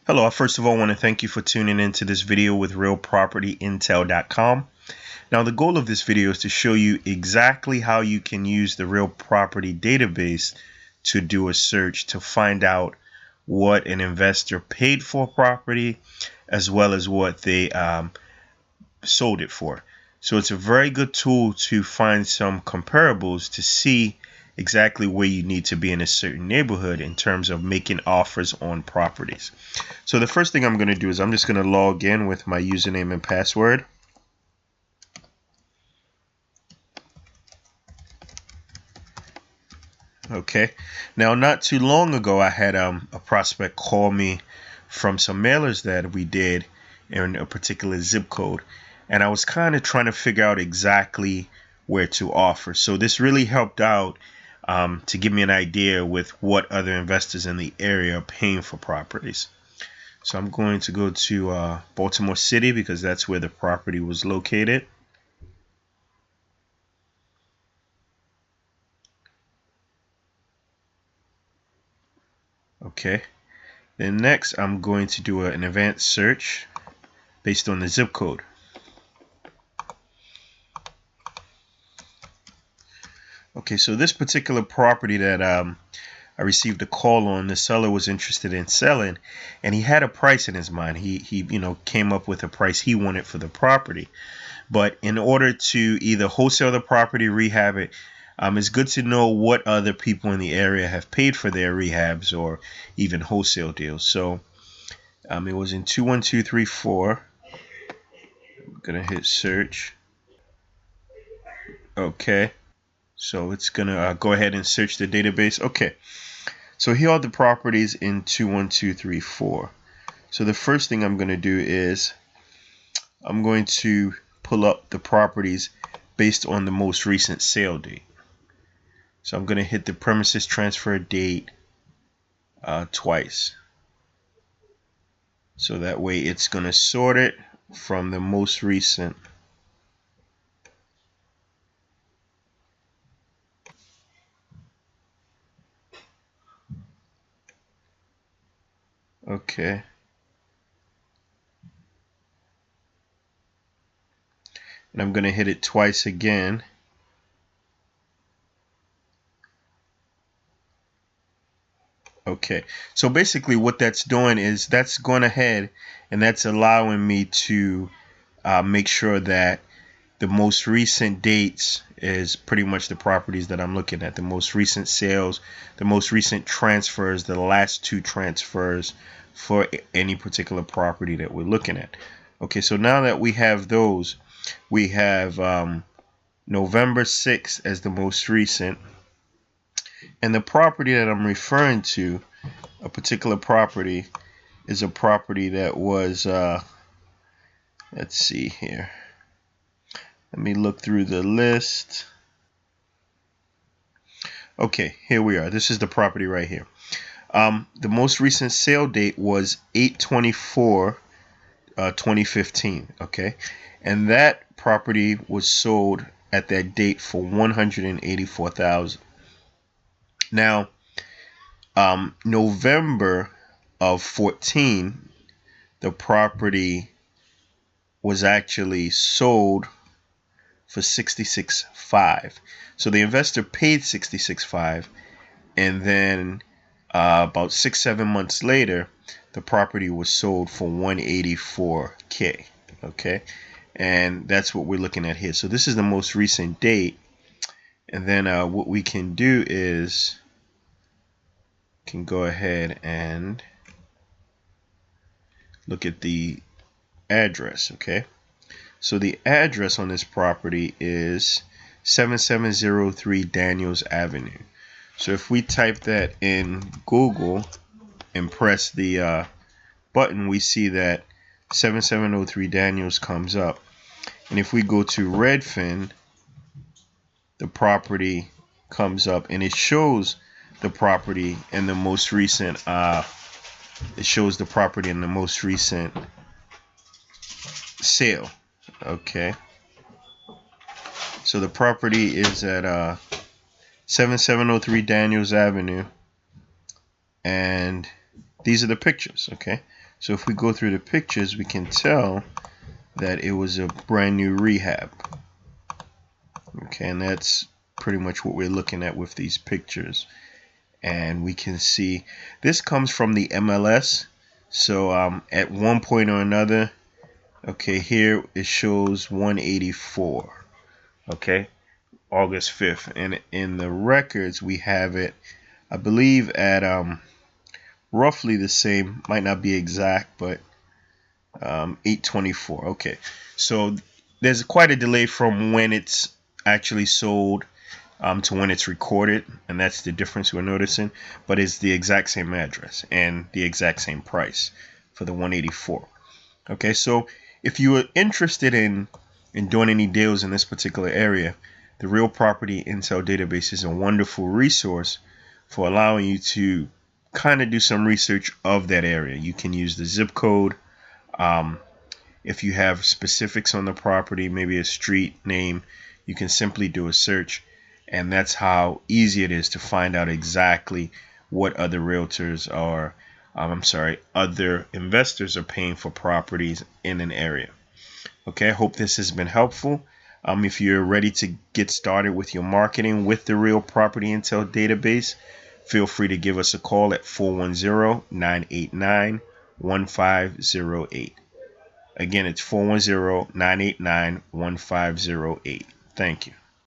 Hello, I first of all want to thank you for tuning into this video with realpropertyintel.com. Now, the goal of this video is to show you exactly how you can use the real property database to do a search to find out what an investor paid for property as well as what they sold it for. So it's a very good tool to find some comparables to see exactly where you need to be in a certain neighborhood in terms of making offers on properties. So the first thing I'm going to do is I'm just going to log in with my username and password. Okay, now not too long ago I had a prospect call me from some mailers that we did in a particular zip code, and I was kind of trying to figure out exactly where to offer. So this really helped out to give me an idea with what other investors in the area are paying for properties. So I'm going to go to Baltimore City because that's where the property was located. Okay, then next I'm going to do an advanced search based on the zip code. Okay, so this particular property that I received a call on, the seller was interested in selling, and he had a price in his mind. He came up with a price he wanted for the property. But in order to either wholesale the property, rehab it, it's good to know what other people in the area have paid for their rehabs or even wholesale deals. So it was in 21234. I'm gonna hit search. Okay, so it's gonna go ahead and search the database. Okay, so here are the properties in 21234. So the first thing I'm gonna do is I'm going to pull up the properties based on the most recent sale date. So I'm going to hit the premises transfer date twice. So that way it's going to sort it from the most recent. Okay. And I'm going to hit it twice again. Okay, so basically what that's doing is that's going ahead and that's allowing me to make sure that the most recent dates is pretty much the properties that I'm looking at. The most recent sales, the most recent transfers, the last two transfers for any particular property that we're looking at. Okay, so now that we have those, we have November 6th as the most recent. And the property that I'm referring to, a particular property, is a property that was, let's see here. Let me look through the list. Okay, here we are. This is the property right here. The most recent sale date was 8/24, 2015. Okay, and that property was sold at that date for $184,000. Now, November of 14, the property was actually sold for $66,500. So the investor paid $66,500, and then about 6-7 months later, the property was sold for $184K. Okay, and that's what we're looking at here. So this is the most recent date, and then what we can do is can go ahead and look at the address. Okay, so the address on this property is 7703 Daniels Avenue. So if we type that in Google and press the button, we see that 7703 Daniels comes up. And if we go to Redfin, the property comes up and it shows the property in the most recent sale. Okay, so the property is at 7703 Daniels Avenue, and these are the pictures. Okay, so if we go through the pictures, we can tell that it was a brand new rehab. Okay, and that's pretty much what we're looking at with these pictures. And we can see this comes from the MLS. So at one point or another, okay, here it shows 184. Okay, August 5th, and in the records we have it, I believe, at roughly the same, might not be exact, but 824. Okay, so there's quite a delay from when it's actually sold to when it's recorded, and that's the difference we're noticing. But it's the exact same address and the exact same price for the 184. Okay, so if you are interested in doing any deals in this particular area, the Real Property Intel database is a wonderful resource for allowing you to kind of do some research of that area. You can use the zip code. If you have specifics on the property, maybe a street name, you can simply do a search, and that's how easy it is to find out exactly what other realtors are, other investors are paying for properties in an area. Okay, I hope this has been helpful. If you're ready to get started with your marketing with the Real Property Intel database, feel free to give us a call at 410-989-1508. Again, it's 410-989-1508. Thank you.